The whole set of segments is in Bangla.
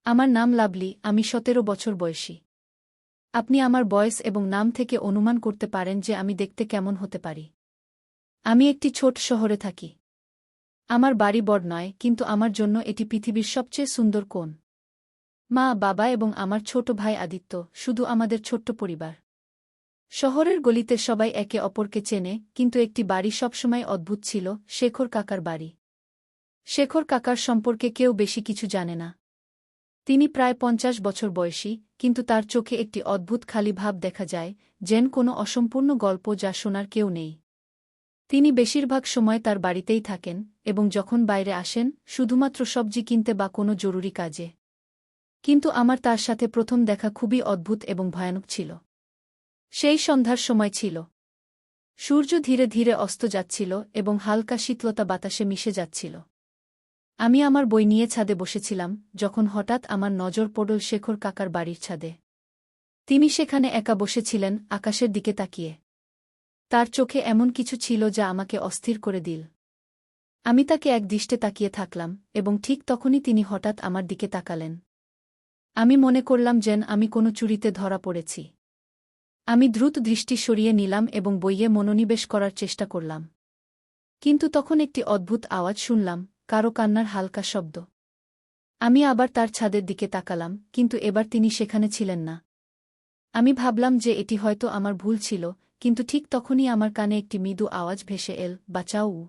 আমার নাম লাভলি, আমি ১৭ বছর বয়সী। আপনি আমার বয়স এবং নাম থেকে অনুমান করতে পারেন যে আমি দেখতে কেমন হতে পারি। আমি একটি ছোট শহরে থাকি। আমার বাড়ি বড় নয়, কিন্তু আমার জন্য এটি পৃথিবীর সবচেয়ে সুন্দর কোণ। মা, বাবা এবং আমার ছোট ভাই আদিত্য, শুধু আমাদের ছোট্ট পরিবার। শহরের গলিতে সবাই একে অপরকে চেনে, কিন্তু একটি বাড়ি সবসময় অদ্ভুত ছিল, শেখর কাকার বাড়ি। শেখর কাকার সম্পর্কে কেউ বেশি কিছু জানে না। তিনি প্রায় ৫০ বছর বয়সী, কিন্তু তার চোখে একটি অদ্ভুত খালি ভাব দেখা যায়, যেন কোনো অসম্পূর্ণ গল্প যা শোনার কেউ নেই। তিনি বেশিরভাগ সময় তার বাড়িতেই থাকেন, এবং যখন বাইরে আসেন, শুধুমাত্র সবজি কিনতে বা কোনো জরুরি কাজে। কিন্তু আমার তার সাথে প্রথম দেখা খুবই অদ্ভুত এবং ভয়ানক ছিল। সেই সন্ধ্যার সময় ছিল। সূর্য ধীরে ধীরে অস্ত যাচ্ছিল এবং হালকা শীতলতা বাতাসে মিশে যাচ্ছিল। আমি আমার বই নিয়ে ছাদে বসেছিলাম, যখন হঠাৎ আমার নজর পড়ল শেখর কাকার বাড়ির ছাদে। তিনি সেখানে একা বসেছিলেন, আকাশের দিকে তাকিয়ে। তার চোখে এমন কিছু ছিল যা আমাকে অস্থির করে দিল। আমি তাকে একদৃষ্টে তাকিয়ে থাকলাম, এবং ঠিক তখনই তিনি হঠাৎ আমার দিকে তাকালেন। আমি মনে করলাম যেন আমি কোনো চুরিতে ধরা পড়েছি। আমি দ্রুত দৃষ্টি সরিয়ে নিলাম এবং বইয়ে মনোনিবেশ করার চেষ্টা করলাম। কিন্তু তখন একটি অদ্ভুত আওয়াজ শুনলাম, কারো কান্নার হালকা শব্দ। আমি আবার তার ছাদের দিকে তাকালাম, কিন্তু এবার তিনি সেখানে ছিলেন না। আমি ভাবলাম যে এটি হয়তো আমার ভুল ছিল, কিন্তু ঠিক তখনই আমার কানে একটি মৃদু আওয়াজ ভেসে এল, বাঁচাও।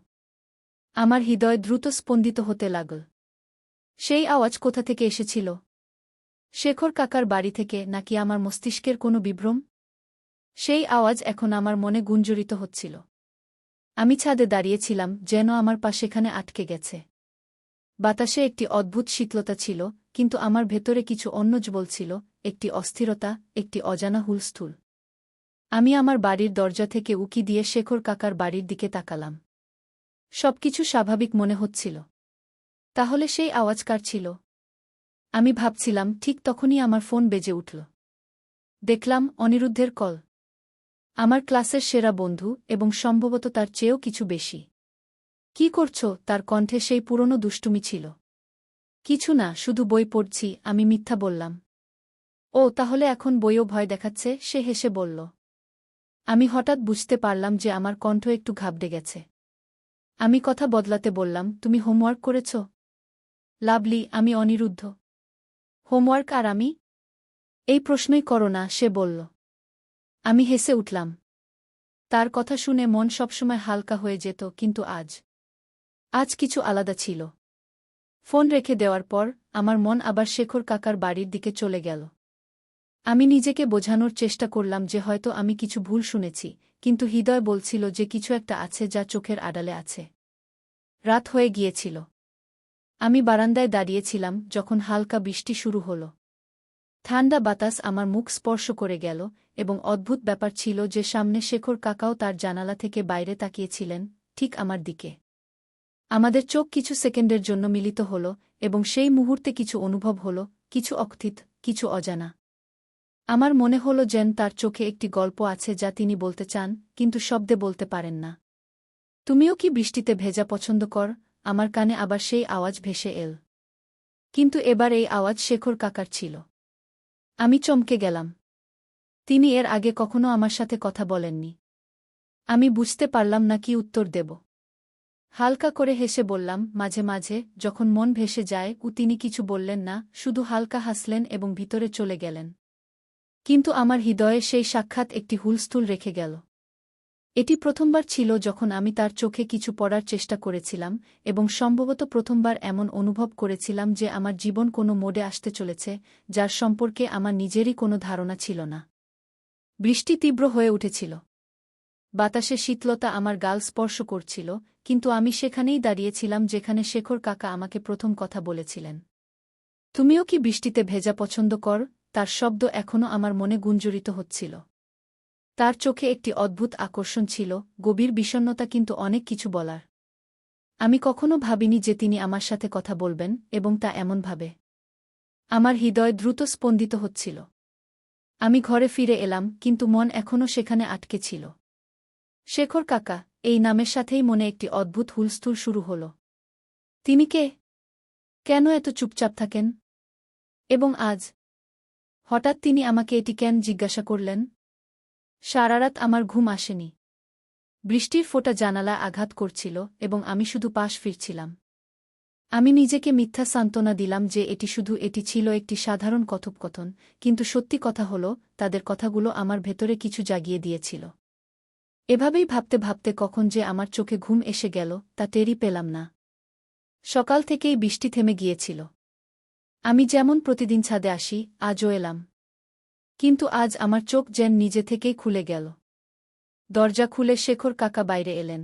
আমার হৃদয় দ্রুত স্পন্দিত হতে লাগল। সেই আওয়াজ কোথা থেকে এসেছিল? শেখর কাকার বাড়ি থেকে, নাকি আমার মস্তিষ্কের কোনো বিভ্রম? সেই আওয়াজ এখন আমার মনে গুঞ্জরিত হচ্ছিল। আমি ছাদে দাঁড়িয়েছিলাম, যেন আমার পা সেখানে আটকে গেছে। বাতাসে একটি অদ্ভুত শীতলতা ছিল, কিন্তু আমার ভেতরে কিছু অন্য বলছিল, একটি অস্থিরতা, একটি অজানা হুলস্থুল। আমি আমার বাড়ির দরজা থেকে উকি দিয়ে শেখর কাকার বাড়ির দিকে তাকালাম। সবকিছু স্বাভাবিক মনে হচ্ছিল। তাহলে সেই আওয়াজ কার ছিল? আমি ভাবছিলাম, ঠিক তখনই আমার ফোন বেজে উঠল। দেখলাম, অনিরুদ্ধের কল। আমার ক্লাসের সেরা বন্ধু, এবং সম্ভবত তার চেয়েও কিছু বেশি। কি করছো? তার কণ্ঠে সেই পুরনো দুষ্টুমি ছিল। কিছু না, শুধু বই পড়ছি, আমি মিথ্যা বললাম। ও, তাহলে এখন বইও ভয় দেখাচ্ছে, সে হেসে বলল। আমি হঠাৎ বুঝতে পারলাম যে আমার কণ্ঠ একটু ঘাবড়ে গেছে। আমি কথা বদলাতে বললাম, তুমি হোমওয়ার্ক করেছ? লাভলি, আমি অনিরুদ্ধ। হোমওয়ার্ক আর আমি? এই প্রশ্নই করো না, সে বলল। আমি হেসে উঠলাম। তার কথা শুনে মন সবসময় হালকা হয়ে যেত, কিন্তু আজ কিছু আলাদা ছিল। ফোন রেখে দেওয়ার পর আমার মন আবার শেখর কাকার বাড়ির দিকে চলে গেল। আমি নিজেকে বোঝানোর চেষ্টা করলাম যে হয়তো আমি কিছু ভুল শুনেছি, কিন্তু হৃদয় বলছিল যে কিছু একটা আছে যা চোখের আড়ালে আছে। রাত হয়ে গিয়েছিল। আমি বারান্দায় দাঁড়িয়েছিলাম যখন হালকা বৃষ্টি শুরু হল। ঠান্ডা বাতাস আমার মুখ স্পর্শ করে গেল, এবং অদ্ভুত ব্যাপার ছিল যে সামনে শেখর কাকাও তার জানালা থেকে বাইরে তাকিয়েছিলেন, ঠিক আমার দিকে। আমাদের চোখ কিছু সেকেন্ডের জন্য মিলিত হল, এবং সেই মুহূর্তে কিছু অনুভব হল, কিছু অকথিত, কিছু অজানা। আমার মনে হল যেন তার চোখে একটি গল্প আছে যা তিনি বলতে চান, কিন্তু শব্দে বলতে পারেন না। তুমিও কি বৃষ্টিতে ভেজা পছন্দ কর? আমার কানে আবার সেই আওয়াজ ভেসে এল। কিন্তু এবার এই আওয়াজ শেখর কাকার ছিল। আমি চমকে গেলাম। তিনি এর আগে কখনো আমার সাথে কথা বলেননি। আমি বুঝতে পারলাম না কি উত্তর দেব। হালকা করে হেসে বললাম, মাঝে মাঝে, যখন মন ভেসে যায়। তিনি কিছু বললেন না, শুধু হালকা হাসলেন এবং ভিতরে চলে গেলেন। কিন্তু আমার হৃদয়ে সেই সাক্ষাৎ একটি হুলস্থুল রেখে গেল। এটি প্রথমবার ছিল যখন আমি তার চোখে কিছু পড়ার চেষ্টা করেছিলাম, এবং সম্ভবত প্রথমবার এমন অনুভব করেছিলাম যে আমার জীবন কোনো মোড়ে আসতে চলেছে, যার সম্পর্কে আমার নিজেরই কোনো ধারণা ছিল না। বৃষ্টি তীব্র হয়ে উঠেছিল। বাতাসে শীতলতা আমার গাল স্পর্শ করছিল, কিন্তু আমি সেখানেই দাঁড়িয়েছিলাম যেখানে শেখর কাকা আমাকে প্রথম কথা বলেছিলেন। তুমিও কি বৃষ্টিতে ভেজা পছন্দ কর? তার শব্দ এখনও আমার মনে গুঞ্জরিত হচ্ছিল। তার চোখে একটি অদ্ভুত আকর্ষণ ছিল, গভীর বিষণ্ণতা, কিন্তু অনেক কিছু বলার। আমি কখনো ভাবিনি যে তিনি আমার সাথে কথা বলবেন, এবং তা এমনভাবে। আমার হৃদয় দ্রুত স্পন্দিত হচ্ছিল। আমি ঘরে ফিরে এলাম, কিন্তু মন এখনও সেখানে আটকে ছিল। শেখর কাকা, এই নামের সাথেই মনে একটি অদ্ভুত হুলস্থুল শুরু হল। তিনি কে? কেন এত চুপচাপ থাকেন? এবং আজ হঠাৎ তিনি আমাকে এটি কেন জিজ্ঞাসা করলেন? সারারাত আমার ঘুম আসেনি। বৃষ্টির ফোঁটা জানালা আঘাত করছিল এবং আমি শুধু পাশ ফিরছিলাম। আমি নিজেকে মিথ্যা সান্ত্বনা দিলাম যে এটি ছিল একটি সাধারণ কথোপকথন, কিন্তু সত্যি কথা হল তাদের কথাগুলো আমার ভেতরে কিছু জাগিয়ে দিয়েছিল। এভাবেই ভাবতে ভাবতে কখন যে আমার চোখে ঘুম এসে গেল তা টেরই পেলাম না। সকাল থেকেই বৃষ্টি থেমে গিয়েছিল। আমি যেমন প্রতিদিন ছাদে আসি, আজও এলাম। কিন্তু আজ আমার চোখ যেন নিজে থেকেই খুলে গেল। দরজা খুলে শেখর কাকা বাইরে এলেন।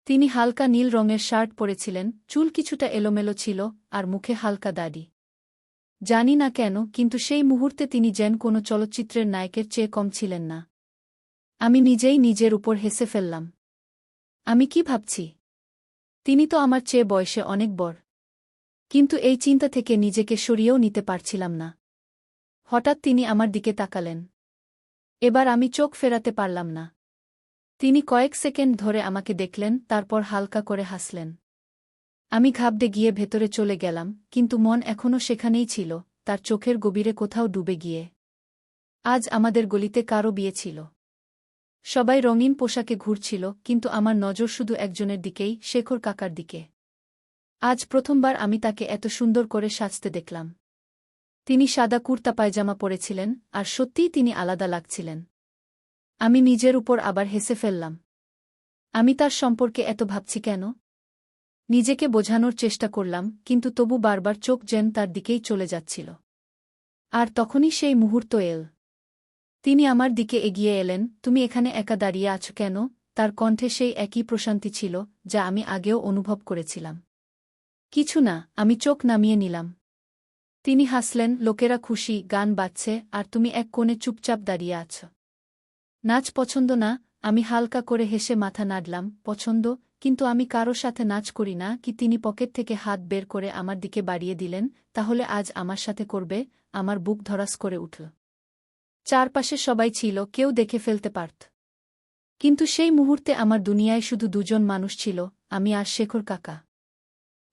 তিনি হালকা নীল রঙের শার্ট পরেছিলেন, চুল কিছুটা এলোমেলো ছিল, আর মুখে হালকা দাড়ি। জানি না কেন, কিন্তু সেই মুহূর্তে তিনি যেন কোনো চলচ্চিত্রের নায়কের চেয়ে কম ছিলেন না। আমি নিজেই নিজের উপর হেসে ফেললাম। আমি কি ভাবছি? তিনি তো আমার চেয়ে বয়সে অনেক বড়। কিন্তু এই চিন্তা থেকে নিজেকে সরিয়েও নিতে পারছিলাম না। হঠাৎ তিনি আমার দিকে তাকালেন। এবার আমি চোখ ফেরাতে পারলাম না। তিনি কয়েক সেকেন্ড ধরে আমাকে দেখলেন, তারপর হালকা করে হাসলেন। আমি ঘাবড়ে গিয়ে ভেতরে চলে গেলাম, কিন্তু মন এখনও সেখানেই ছিল, তার চোখের গভীরে কোথাও ডুবে গিয়ে। আজ আমাদের গলিতে কারও বিয়ে ছিল। সবাই রঙিন পোশাকে ঘুরছিল, কিন্তু আমার নজর শুধু একজনের দিকেই, শেখর কাকার দিকে। আজ প্রথমবার আমি তাকে এত সুন্দর করে সাজতে দেখলাম। তিনি সাদা কুর্তা পায়জামা পরেছিলেন, আর সত্যিই তিনি আলাদা লাগছিলেন। আমি নিজের উপর আবার হেসে ফেললাম। আমি তার সম্পর্কে এত ভাবছি কেন? নিজেকে বোঝানোর চেষ্টা করলাম, কিন্তু তবু বারবার চোখ যেন তার দিকেই চলে যাচ্ছিল। আর তখনই সেই মুহূর্ত এল। তিনি আমার দিকে এগিয়ে এলেন। তুমি এখানে একা দাঁড়িয়ে আছো কেন? তার কণ্ঠে সেই একই প্রশান্তি ছিল যা আমি আগেও অনুভব করেছিলাম। কিছু না, আমি চোখ নামিয়ে নিলাম। তিনি হাসলেন, লোকেরা খুশি, গান বাজছে, আর তুমি এক কোণে চুপচাপ দাঁড়িয়ে আছ। নাচ পছন্দ না? আমি হালকা করে হেসে মাথা নাড়লাম। পছন্দ, কিন্তু আমি কারো সাথে নাচ করি না। কি? তিনি পকেট থেকে হাত বের করে আমার দিকে বাড়িয়ে দিলেন। তাহলে আজ আমার সাথে করবে? আমার বুক ধড়াস করে উঠল। চারপাশে সবাই ছিল, কেউ দেখে ফেলতে পারত। কিন্তু সেই মুহূর্তে আমার দুনিয়ায় শুধু দুজন মানুষ ছিল, আমি আর শেখর কাকা।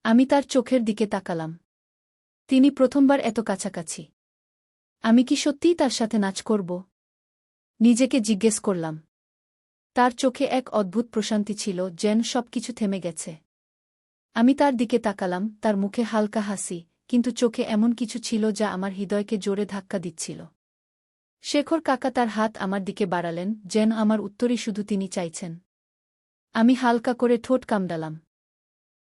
আমি তার চোখের দিকে তাকালাম। তিনি প্রথমবার এত কাছাকাছি। আমি কি সত্যিই তার সাথে নাচ করব? নিজেকে জিজ্ঞেস করলাম। তার চোখে এক অদ্ভুত প্রশান্তি ছিল, যেন সবকিছু থেমে গেছে। আমি তার দিকে তাকালাম, তার মুখে হালকা হাসি, কিন্তু চোখে এমন কিছু ছিল যা আমার হৃদয়কে জোরে ধাক্কা দিচ্ছিল। শেখর কাকা তার হাত আমার দিকে বাড়ালেন, যেন আমার উত্তরই শুধু তিনি চাইছেন। আমি হালকা করে ঠোঁট কামড়ালাম।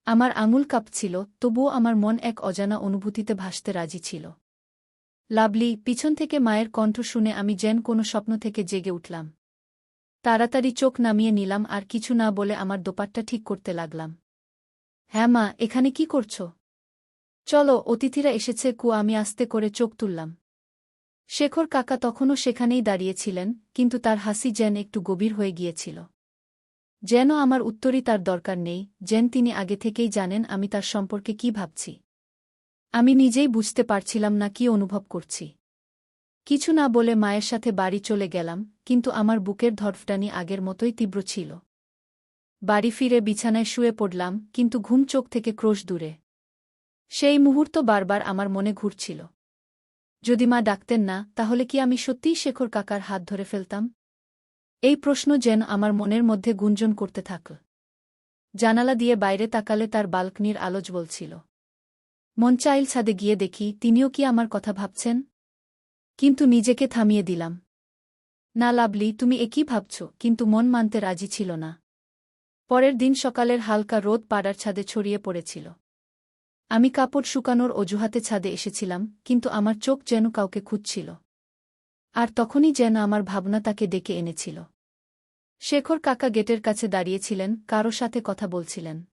আমার আঙুল কাঁপছিল, তবুও আমার মন এক অজানা অনুভূতিতে ভাসতে রাজি ছিল। লাভলি, পিছন থেকে মায়ের কণ্ঠ শুনে আমি যেন কোনো স্বপ্ন থেকে জেগে উঠলাম। তাড়াতাড়ি চোখ নামিয়ে নিলাম আর কিছু না বলে আমার দোপাট্টা ঠিক করতে লাগলাম। হ্যাঁ মা, এখানে কি করছ? চলো, অতিথিরা এসেছে। আমি আস্তে করে চোখ তুললাম। শেখর কাকা তখনও সেখানেই দাঁড়িয়েছিলেন, কিন্তু তার হাসি যেন একটু গভীর হয়ে গিয়েছিল। যেন আমার উত্তরই তার দরকার নেই, যেন তিনি আগে থেকেই জানেন আমি তার সম্পর্কে কি ভাবছি। আমি নিজেই বুঝতে পারছিলাম না কি অনুভব করছি। কিছু না বলে মায়ের সাথে বাড়ি চলে গেলাম, কিন্তু আমার বুকের ধড়ফটানি আগের মতোই তীব্র ছিল। বাড়ি ফিরে বিছানায় শুয়ে পড়লাম, কিন্তু ঘুম চোখ থেকে ক্রোশ দূরে। সেই মুহূর্ত বারবার আমার মনে ঘুরছিল। যদি মা ডাকতেন না, তাহলে কি আমি সত্যিই শেখর কাকার হাত ধরে ফেলতাম? এই প্রশ্ন যেন আমার মনের মধ্যে গুঞ্জন করতে থাকল। জানালা দিয়ে বাইরে তাকালে তার বালকনির আলো জ্বলছিল। মন চাইল ছাদে গিয়ে দেখি তিনিও কি আমার কথা ভাবছেন, কিন্তু নিজেকে থামিয়ে দিলাম। না লাভলি, তুমি একই ভাবছ, কিন্তু মন মানতে রাজি ছিল না। পরের দিন সকালের হালকা রোদ পাড়ার ছাদে ছড়িয়ে পড়েছিল। আমি কাপড় শুকানোর অজুহাতে ছাদে এসেছিলাম, কিন্তু আমার চোখ যেন কাউকে খুঁজছিল। আর তখনই যেন আমার ভাবনা তাকে ডেকে এনেছিল। শেখর কাকা গেটের কাছে দাঁড়িয়েছিলেন, কারো সাথে কথা বলছিলেন।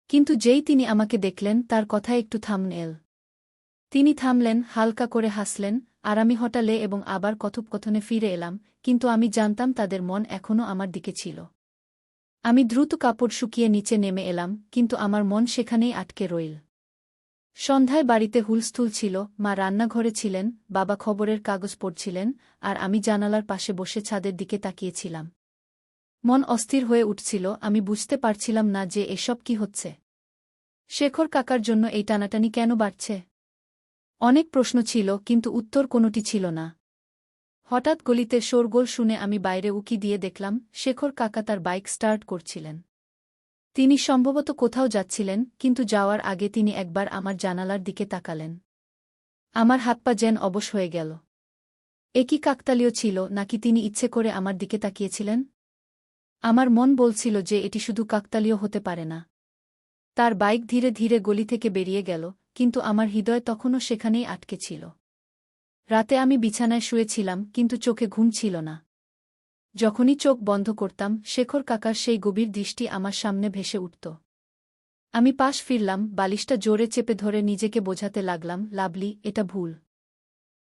কিন্তু যেই তিনি আমাকে দেখলেন, তার কথা একটু থামল। তিনি থামলেন, হালকা করে হাসলেন, আর আমি হঠালে এবং আবার কথোপকথনে ফিরে এলাম, কিন্তু আমি জানতাম তাদের মন এখনও আমার দিকে ছিল। আমি দ্রুত কাপড় শুকিয়ে নিচে নেমে এলাম, কিন্তু আমার মন সেখানেই আটকে রইল। সন্ধ্যায় বাড়িতে হুলস্থুল ছিল। মা রান্নাঘরে ছিলেন, বাবা খবরের কাগজ পড়ছিলেন, আর আমি জানালার পাশে বসে ছাদের দিকে তাকিয়েছিলাম। মন অস্থির হয়ে উঠছিল। আমি বুঝতে পারছিলাম না যে এসব কি হচ্ছে। শেখর কাকার জন্য এই টানাটানি কেন বাড়ছে? অনেক প্রশ্ন ছিল কিন্তু উত্তর কোনোটি ছিল না। হঠাৎ গলিতে শোরগোল শুনে আমি বাইরে উকি দিয়ে দেখলাম শেখর কাকা তার বাইক স্টার্ট করছিলেন। তিনি সম্ভবত কোথাও যাচ্ছিলেন, কিন্তু যাওয়ার আগে তিনি একবার আমার জানালার দিকে তাকালেন। আমার হাত পা যেন অবশ হয়ে গেল। এ কি কাকতালীয় ছিল, নাকি তিনি ইচ্ছে করে আমার দিকে তাকিয়েছিলেন? আমার মন বলছিল যে এটি শুধু কাকতালীয় হতে পারে না। তার বাইক ধীরে ধীরে গলি থেকে বেরিয়ে গেল, কিন্তু আমার হৃদয় তখনও সেখানেই আটকে ছিল। রাতে আমি বিছানায় শুয়েছিলাম, কিন্তু চোখে ঘুম ছিল না। যখনই চোখ বন্ধ করতাম, শেখর কাকার সেই গভীর দৃষ্টি আমার সামনে ভেসে উঠত। আমি পাশ ফিরলাম, বালিশটা জোরে চেপে ধরে নিজেকে বোঝাতে লাগলাম, লাভলি, এটা ভুল।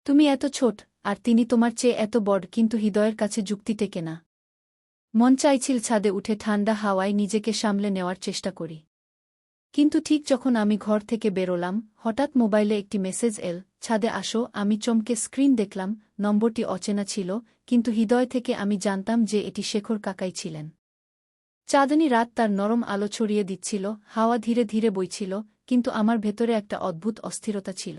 তুমি এত ছোট, আর তিনি তোমার চেয়ে এত বড়, কিন্তু হৃদয়ের কাছে যুক্তি টেকে না। মন চাইছিল ছাদে উঠে ঠান্ডা হাওয়ায় নিজেকে সামলে নেওয়ার চেষ্টা করি। কিন্তু ঠিক যখন আমি ঘর থেকে বেরোলাম, হঠাৎ মোবাইলে একটি মেসেজ এল, ছাদে আসো। আমি চমকে স্ক্রিন দেখলাম, নম্বরটি অচেনা ছিল, কিন্তু হৃদয় থেকে আমি জানতাম যে এটি শেখর কাকাই ছিলেন। চাঁদনী রাত তার নরম আলো ছড়িয়ে দিচ্ছিল, হাওয়া ধীরে ধীরে বইছিল, কিন্তু আমার ভেতরে একটা অদ্ভুত অস্থিরতা ছিল।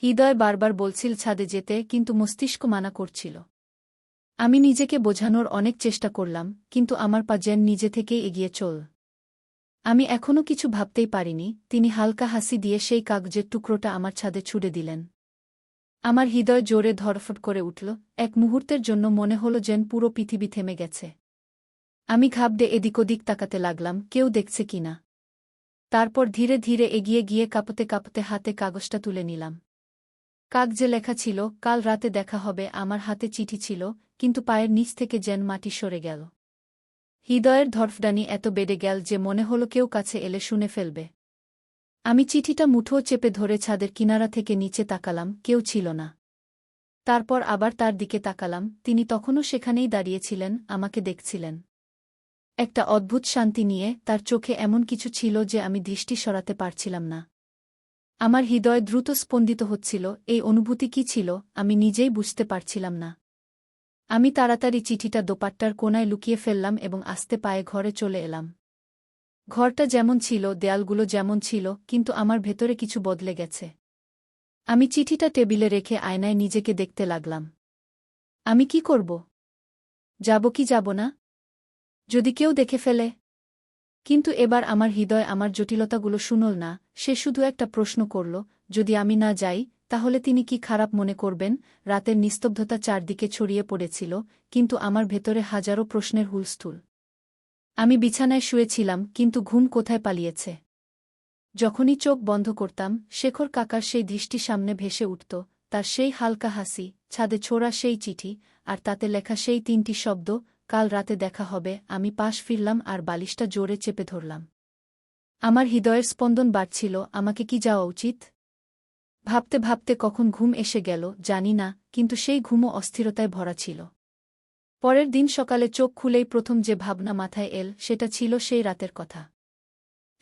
হৃদয় বারবার বলছিল ছাদে যেতে, কিন্তু মস্তিষ্ক মানা করছিল। আমি নিজেকে বোঝানোর অনেক চেষ্টা করলাম, কিন্তু আমার পা যেন নিজে থেকেই এগিয়ে চল। আমি এখনও কিছু ভাবতেই পারিনি, তিনি হালকা হাসি দিয়ে সেই কাগজের টুকরোটা আমার ছাদে ছুড়ে দিলেন। আমার হৃদয় জোরে ধড়ফড় করে উঠল। এক মুহূর্তের জন্য মনে হল যেন পুরো পৃথিবী থেমে গেছে। আমি ঘাবড়ে এদিক ওদিক তাকাতে লাগলাম, কেউ দেখছে কিনা। তারপর ধীরে ধীরে এগিয়ে গিয়ে কাঁপতে কাঁপতে হাতে কাগজটা তুলে নিলাম। কাগজে লেখা ছিল, কাল রাতে দেখা হবে। আমার হাতে চিঠি ছিল, কিন্তু পায়ের নিচ থেকে যেন মাটি সরে গেল। হৃদয়ের ধড়ফড়ানি এত বেড়ে গেল যে মনে হলো কেউ কাছে এলে শুনে ফেলবে। আমি চিঠিটা মুঠো চেপে ধরে ছাদের কিনারা থেকে নিচে তাকালাম, কেউ ছিল না। তারপর আবার তার দিকে তাকালাম, তিনি তখনও সেখানেই দাঁড়িয়েছিলেন, আমাকে দেখছিলেন। একটা অদ্ভুত শান্তি নিয়ে তার চোখে এমন কিছু ছিল যে আমি দৃষ্টি সরাতে পারছিলাম না। আমার হৃদয় দ্রুত স্পন্দিত হচ্ছিল, এই অনুভূতি কি ছিল আমি নিজেই বুঝতে পারছিলাম না। আমি তাড়াতাড়ি চিঠিটা দোপাট্টার কোণায় লুকিয়ে ফেললাম এবং আস্তে পায়ে ঘরে চলে এলাম। ঘরটা যেমন ছিল, দেয়ালগুলো যেমন ছিল, কিন্তু আমার ভেতরে কিছু বদলে গেছে। আমি চিঠিটা টেবিলে রেখে আয়নায় নিজেকে দেখতে লাগলাম। আমি কি করব? যাব কি যাব না? যদি কেউ দেখে ফেলে? কিন্তু এবার আমার হৃদয় আমার জটিলতাগুলো শুনল না, সে শুধু একটা প্রশ্ন করল, যদি আমি না যাই, তাহলে তিনি কি খারাপ মনে করবেন? রাতের নিস্তব্ধতা চারদিকে ছড়িয়ে পড়েছিল, কিন্তু আমার ভেতরে হাজারো প্রশ্নের হুলস্থুল। আমি বিছানায় শুয়েছিলাম, কিন্তু ঘুম কোথায় পালিয়েছে। যখনই চোখ বন্ধ করতাম, শেখর কাকার সেই দৃষ্টি সামনে ভেসে উঠত, তার সেই হালকা হাসি, ছাদে ছোড়া সেই চিঠি, আর তাতে লেখা সেই তিনটি শব্দ, কাল রাতে দেখা হবে। আমি পাশ ফিরলাম আর বালিশটা জোরে চেপে ধরলাম। আমার হৃদয়ের স্পন্দন বাড়ছিল, আমাকে কি যাওয়া উচিত? ভাবতে ভাবতে কখন ঘুম এসে গেল জানি না, কিন্তু সেই ঘুমও অস্থিরতায় ভরা ছিল। পরের দিন সকালে চোখ খুলেই প্রথম যে ভাবনা মাথায় এল, সেটা ছিল সেই রাতের কথা।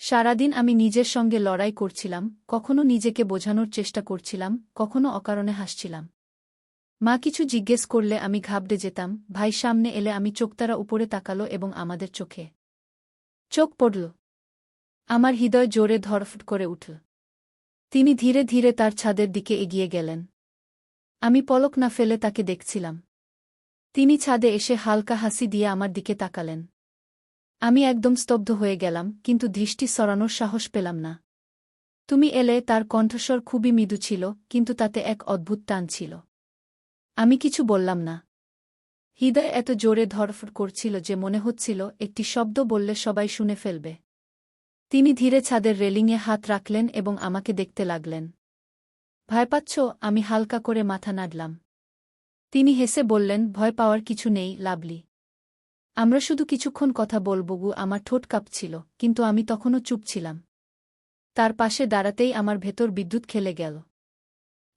সারাদিন আমি নিজের সঙ্গে লড়াই করছিলাম, কখনো নিজেকে বোঝানোর চেষ্টা করছিলাম, কখনো অকারণে হাসছিলাম। মা কিছু জিজ্ঞেস করলে আমি ঘাবড়ে যেতাম, ভাই সামনে এলে আমি চোখতারা উপরে তাকালো এবং আমাদের চোখে চোখ পড়ল। আমার হৃদয় জোরে ধড়ফড় করে উঠল। তিনি ধীরে ধীরে তার ছাদের দিকে এগিয়ে গেলেন। আমি পলক না ফেলে তাকে দেখছিলাম। তিনি ছাদে এসে হালকা হাসি দিয়ে আমার দিকে তাকালেন। আমি একদম স্তব্ধ হয়ে গেলাম, কিন্তু দৃষ্টি সরানোর সাহস পেলাম না। তুমি এলে, তার কণ্ঠস্বর খুবই মৃদু ছিল, কিন্তু তাতে এক অদ্ভুত টান ছিল। আমি কিছু বললাম না। হৃদয় এত জোরে ধড়ফড় করছিল যে মনে হচ্ছিল একটি শব্দ বললে সবাই শুনে ফেলবে। তিনি ধীরে ছাদের রেলিংয়ে হাত রাখলেন এবং আমাকে দেখতে লাগলেন। ভয় পাচ্ছ? আমি হালকা করে মাথা নাড়লাম। তিনি হেসে বললেন, ভয় পাওয়ার কিছু নেই, লাভলি। আমরা শুধু কিছুক্ষণ কথা বলব। আমার ঠোঁট কাঁপছিল, কিন্তু আমি তখনও চুপ ছিলাম। তার পাশে দাঁড়াতেই আমার ভেতর বিদ্যুৎ খেলে গেল।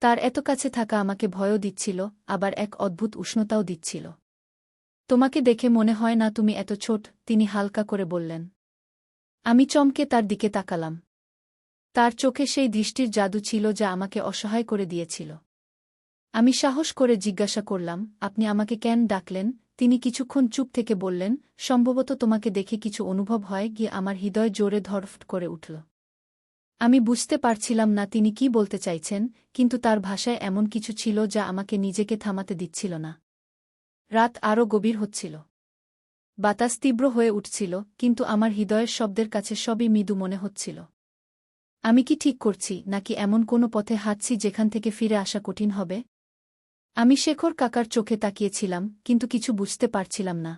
তার এত কাছে থাকা আমাকে ভয়ও দিচ্ছিল, আবার এক অদ্ভুত উষ্ণতাও দিচ্ছিল। তোমাকে দেখে মনে হয় না তুমি এত ছোট, তিনি হালকা করে বললেন। আমি চমকে তার দিকে তাকালাম। তার চোখে সেই দৃষ্টির জাদু ছিল যা আমাকে অসহায় করে দিয়েছিল। আমি সাহস করে জিজ্ঞাসা করলাম, আপনি আমাকে কেন ডাকলেন? তিনি কিছুক্ষণ চুপ থেকে বললেন, সম্ভবত তোমাকে দেখে কিছু অনুভব হয়। গিয়ে আমার হৃদয় জোরে ধড়ফড় করে উঠল। আমি বুঝতে পারছিলাম না তিনি কি বলতে চাইছেন, কিন্তু তার ভাষায় এমন কিছু ছিল যা আমাকে নিজেকে থামাতে দিচ্ছিল না। রাত আরও গভীর হচ্ছিল। বাতাস তীব্র হয়ে উঠছিল, কিন্তু আমার হৃদয়ের শব্দের কাছে সবই মৃদু মনে হচ্ছিল। আমি কি ঠিক করছি, নাকি এমন কোনো পথে হাঁটছি যেখান থেকে ফিরে আসা কঠিন হবে? আমি শেখর কাকার চোখে তাকিয়েছিলাম, কিন্তু কিছু বুঝতে পারছিলাম না।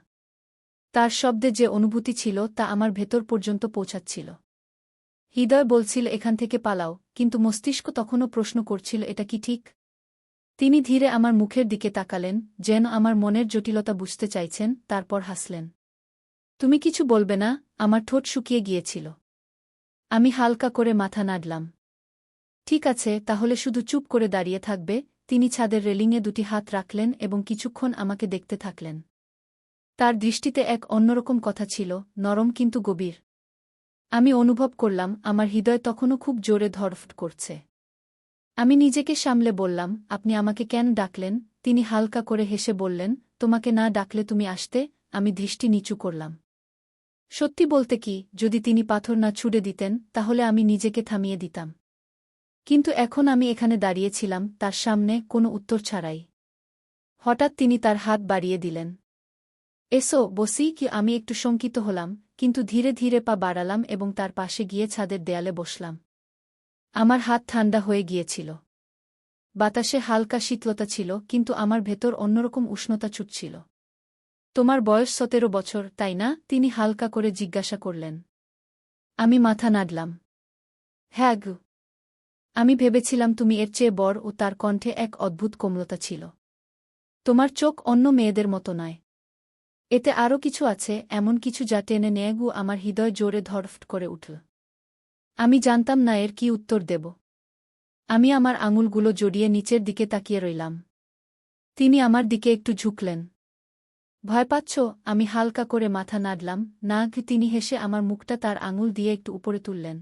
তার শব্দে যে অনুভূতি ছিল তা আমার ভেতর পর্যন্ত পৌঁছাচ্ছিল। হৃদয় বলছিল এখান থেকে পালাও, কিন্তু মস্তিষ্ক তখনও প্রশ্ন করছিল এটা কি ঠিক? তিনি ধীরে আমার মুখের দিকে তাকালেন, যেন আমার মনের জটিলতা বুঝতে চাইছেন, তারপর হাসলেন। তুমি কিছু বলবে না? আমার ঠোঁট শুকিয়ে গিয়েছিল। আমি হালকা করে মাথা নাড়লাম। ঠিক আছে, তাহলে শুধু চুপ করে দাঁড়িয়ে থাকবে। তিনি ছাদের রেলিংয়ে দুটি হাত রাখলেন এবং কিছুক্ষণ আমাকে দেখতে থাকলেন। তার দৃষ্টিতে এক অন্যরকম কথা ছিল, নরম কিন্তু গভীর। আমি অনুভব করলাম আমার হৃদয় তখনও খুব জোরে ধড়ফড় করছে। আমি নিজেকে সামলে বললাম, আপনি আমাকে কেন ডাকলেন? তিনি হালকা করে হেসে বললেন, তোমাকে না ডাকলে তুমি আসতে। আমি দৃষ্টি নিচু করলাম। সত্যি বলতে কি, যদি তিনি পাথর না ছুঁড়ে দিতেন তাহলে আমি নিজেকে থামিয়ে দিতাম। কিন্তু এখন আমি এখানে দাঁড়িয়েছিলাম তার সামনে, কোনো উত্তর ছাড়াই। হঠাৎ তিনি তার হাত বাড়িয়ে দিলেন। এসো বসি। কি আমি একটু শঙ্কিত হলাম, কিন্তু ধীরে ধীরে পা বাড়ালাম এবং তার পাশে গিয়ে ছাদের দেয়ালে বসলাম। আমার হাত ঠান্ডা হয়ে গিয়েছিল। বাতাসে হালকা শীতলতা ছিল, কিন্তু আমার ভেতর অন্যরকম উষ্ণতা ছুটছিল। তোমার বয়স 17 বছর, তাই না? তিনি হালকা করে জিজ্ঞাসা করলেন। আমি মাথা নাড়লাম। হ্যাঁ গো। আমি ভেবেছিলাম তুমি এর চেয়ে বড়। ও তার কণ্ঠে এক অদ্ভুত কোমলতা ছিল। তোমার চোখ অন্য মেয়েদের মতো নয়। এতে আরও কিছু আছে, এমন কিছু যা টেনে নেয়। আমার হৃদয় জোরে ধড়ফড় করে উঠল। আমি জানতাম না এর কি উত্তর দেব। আমি আমার আঙুলগুলো জড়িয়ে নিচের দিকে তাকিয়ে রইলাম। তিনি আমার দিকে একটু ঝুঁকলেন। ভয় পাচ্ছ? আমি হালকা করে মাথা নাড়লাম। না। তিনি হেসে আমার মুখটা তার আঙুল দিয়ে একটু উপরে তুললেন।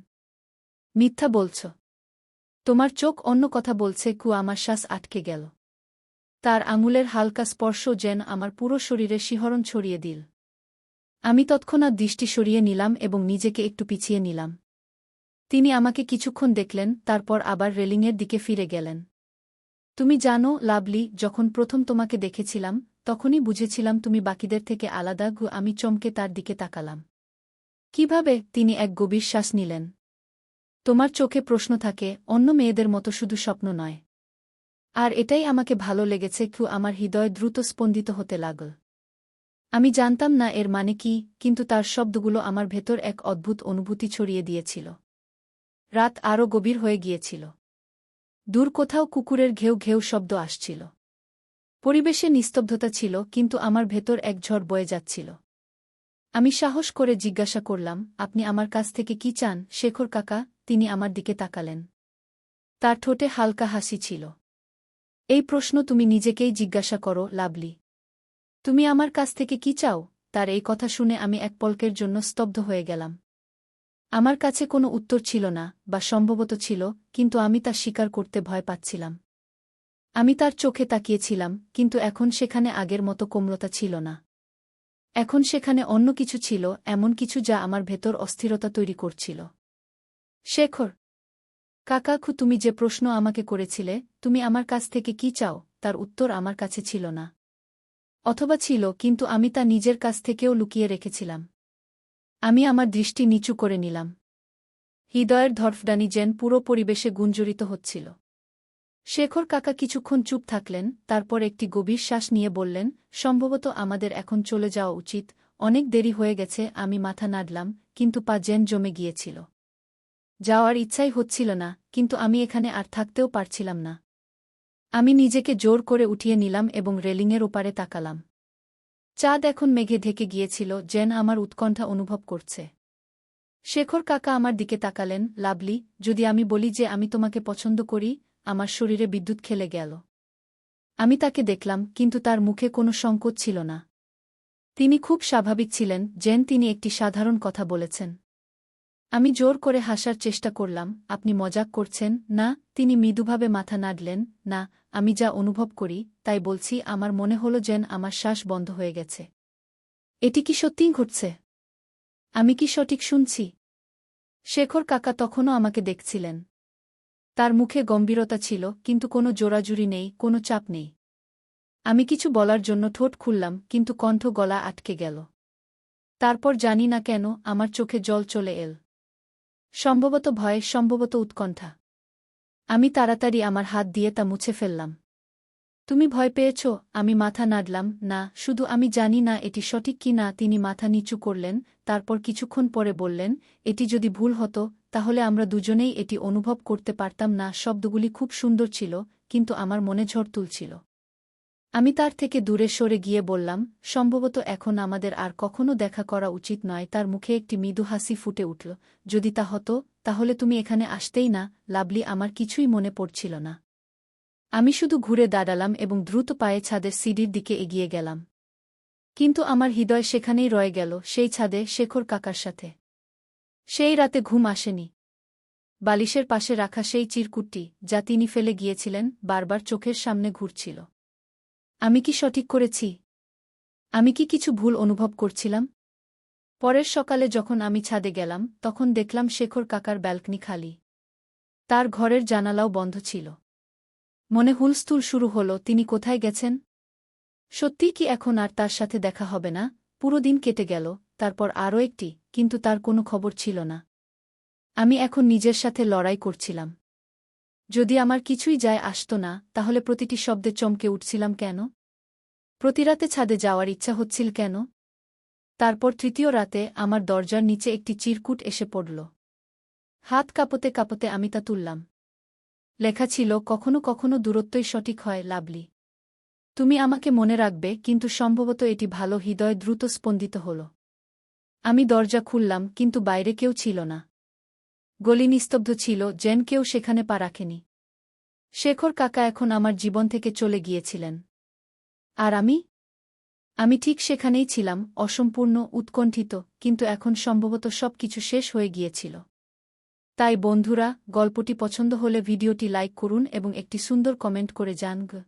মিথ্যা বলছ। তোমার চোখ অন্য কথা বলছে। আমার শ্বাস আটকে গেল। তার আঙুলের হালকা স্পর্শ যেন আমার পুরো শরীরে শিহরণ ছড়িয়ে দিল। আমি তৎক্ষণাৎ দৃষ্টি সরিয়ে নিলাম এবং নিজেকে একটু পিছিয়ে নিলাম। তিনি আমাকে কিছুক্ষণ দেখলেন, তারপর আবার রেলিংয়ের দিকে ফিরে গেলেন। তুমি জানো লাভলি, যখন প্রথম তোমাকে দেখেছিলাম তখনই বুঝেছিলাম তুমি বাকিদের থেকে আলাদা। আমি চমকে তার দিকে তাকালাম। কিভাবে? তিনি এক গভীর শ্বাস নিলেন। তোমার চোখে প্রশ্ন থাকে, অন্য মেয়েদের মতো শুধু স্বপ্ন নয়। আর এটাই আমাকে ভালো লেগেছে। আমার হৃদয় দ্রুত স্পন্দিত হতে লাগল। আমি জানতাম না এর মানে কি, কিন্তু তার শব্দগুলো আমার ভেতর এক অদ্ভুত অনুভূতি ছড়িয়ে দিয়েছিল। রাত আরও গভীর হয়ে গিয়েছিল। দূর কোথাও কুকুরের ঘেউ ঘেউ শব্দ আসছিল। পরিবেশে নিস্তব্ধতা ছিল, কিন্তু আমার ভেতর এক ঝড় বয়ে যাচ্ছিল। আমি সাহস করে জিজ্ঞাসা করলাম, আপনি আমার কাছ থেকে কি চান শেখর কাকা? তিনি আমার দিকে তাকালেন। তার ঠোঁটে হালকা হাসি ছিল। এই প্রশ্ন তুমি নিজেকেই জিজ্ঞাসা করো লাভলি। তুমি আমার কাছ থেকে কি চাও? তার এই কথা শুনে আমি এক পলকের জন্য স্তব্ধ হয়ে গেলাম। আমার কাছে কোনো উত্তর ছিল না, বা সম্ভবত ছিল, কিন্তু আমি তা স্বীকার করতে ভয় পাচ্ছিলাম। আমি তার চোখে তাকিয়েছিলাম, কিন্তু এখন সেখানে আগের মতো কোমলতা ছিল না। এখন সেখানে অন্য কিছু ছিল, এমন কিছু যা আমার ভেতর অস্থিরতা তৈরি করছিল। শেখর কাকা, তুমি যে প্রশ্ন আমাকে করেছিলে, তুমি আমার কাছ থেকে কি চাও, তার উত্তর আমার কাছে ছিল না। অথবা ছিল, কিন্তু আমি তা নিজের কাছ থেকেও লুকিয়ে রেখেছিলাম। আমি আমার দৃষ্টি নিচু করে নিলাম। হৃদয়ের ধড়ফড়ানি যেন পুরো পরিবেশে গুঞ্জরিত হচ্ছিল। শেখর কাকা কিছুক্ষণ চুপ থাকলেন, তারপর একটি গভীর শ্বাস নিয়ে বললেন, সম্ভবত আমাদের এখন চলে যাওয়া উচিত। অনেক দেরি হয়ে গেছে। আমি মাথা নাড়লাম, কিন্তু পা যেন জমে গিয়েছিল। যাওয়ার ইচ্ছাই হচ্ছিল না, কিন্তু আমি এখানে আর থাকতেও পারছিলাম না। আমি নিজেকে জোর করে উঠিয়ে নিলাম এবং রেলিংয়ের ওপারে তাকালাম। চাঁদ এখন মেঘে ঢেকে গিয়েছিল, যেন আমার উৎকণ্ঠা অনুভব করছে। শেখর কাকা আমার দিকে তাকালেন। লাভলি, যদি আমি বলি যে আমি তোমাকে পছন্দ করি? আমার শরীরে বিদ্যুৎ খেলে গেল। আমি তাকে দেখলাম, কিন্তু তার মুখে কোনো সংকোচ ছিল না। তিনি খুব স্বাভাবিক ছিলেন, যেন তিনি একটি সাধারণ কথা বলেছেন। আমি জোর করে হাসার চেষ্টা করলাম। আপনি মজাক করছেন না? তিনি মৃদুভাবে মাথা নাড়লেন। না, আমি যা অনুভব করি তাই বলছি। আমার মনে হলো যেন আমার শ্বাস বন্ধ হয়ে গেছে। এটি কি সত্যিই ঘটছে? আমি কি সঠিক শুনছি? শেখর কাকা তখনও আমাকে দেখছিলেন। তার মুখে গম্ভীরতা ছিল, কিন্তু কোনো জোরাজুরি নেই, কোনো চাপ নেই। আমি কিছু বলার জন্য ঠোঁট খুললাম, কিন্তু কণ্ঠ গলা আটকে গেল। তারপর জানি না কেন আমার চোখে জল চলে এল। সম্ভবত ভয়, সম্ভবত উৎকণ্ঠা। আমি তাড়াতাড়ি আমার হাত দিয়ে তা মুছে ফেললাম। তুমি ভয় পেয়েছ? আমি মাথা নাড়লাম, না, শুধু আমি জানি না এটি সঠিক কি না। তিনি মাথা নিচু করলেন, তারপর কিছুক্ষণ পরে বললেন, এটি যদি ভুল হতো, তাহলে আমরা দুজনেই এটি অনুভব করতে পারতাম না। শব্দগুলি খুব সুন্দর ছিল, কিন্তু আমার মনে ঝড় তুলছিল। আমি তার থেকে দূরে সরে গিয়ে বললাম, সম্ভবত এখন আমাদের আর কখনো দেখা করা উচিত নয়। তার মুখে একটি মৃদু হাসি ফুটে উঠল। যদি তা হতো, তাহলে তুমি এখানে আসতেই না, লাভলি। আমার কিছুই মনে পড়ছিল না। আমি শুধু ঘুরে দাঁড়ালাম এবং দ্রুত পায়ে ছাদের সিঁড়ির দিকে এগিয়ে গেলাম। কিন্তু আমার হৃদয় সেখানেই রয়ে গেল, সেই ছাদে, শেখর কাকার সাথে। সেই রাতে ঘুম আসেনি। বালিশের পাশে রাখা সেই চিরকুটটি, যা তিনি ফেলে গিয়েছিলেন, বারবার চোখের সামনে ঘুরছিল। আমি কি সঠিক করেছি? আমি কি কিছু ভুল অনুভব করছিলাম? পরের সকালে যখন আমি ছাদে গেলাম, তখন দেখলাম শেখর কাকার ব্যালকনি খালি। তার ঘরের জানালাও বন্ধ ছিল। মনে হুলস্থুল শুরু হল, তিনি কোথায় গেছেন? সত্যিই কি এখন আর তার সাথে দেখা হবে না? পুরো দিন কেটে গেল, তারপর আরও একটি, কিন্তু তার কোনো খবর ছিল না। আমি এখন নিজের সাথে লড়াই করছিলাম। যদি আমার কিছুই যায় আসত না, তাহলে প্রতিটি শব্দে চমকে উঠছিলাম কেন? প্রতিরাতে ছাদে যাওয়ার ইচ্ছা হচ্ছিল কেন? তারপর তৃতীয় রাতে আমার দরজার নিচে একটি চিরকুট এসে পড়ল। হাত কাঁপতে কাঁপতে আমি তা তুললাম। লেখা ছিল, কখনো কখনো দূরত্বই সঠিক হয়, লাভলি। তুমি আমাকে মনে রাখবে, কিন্তু সম্ভবত এটি ভালো। হৃদয় দ্রুত স্পন্দিত হল। আমি দরজা খুললাম, কিন্তু বাইরে কেউ ছিল না। গলি নিস্তব্ধ ছিল, যেন কেউ সেখানে পা রাখেনি। শেখর কাকা এখন আমার জীবন থেকে চলে গিয়েছিলেন। আর আমি ঠিক সেখানেই ছিলাম, অসম্পূর্ণ, উৎকণ্ঠিত, কিন্তু এখন সম্ভবত সবকিছু শেষ হয়ে গিয়েছিল। তাই বন্ধুরা, গল্পটি পছন্দ হলে ভিডিওটি লাইক করুন এবং একটি সুন্দর কমেন্ট করে জানান।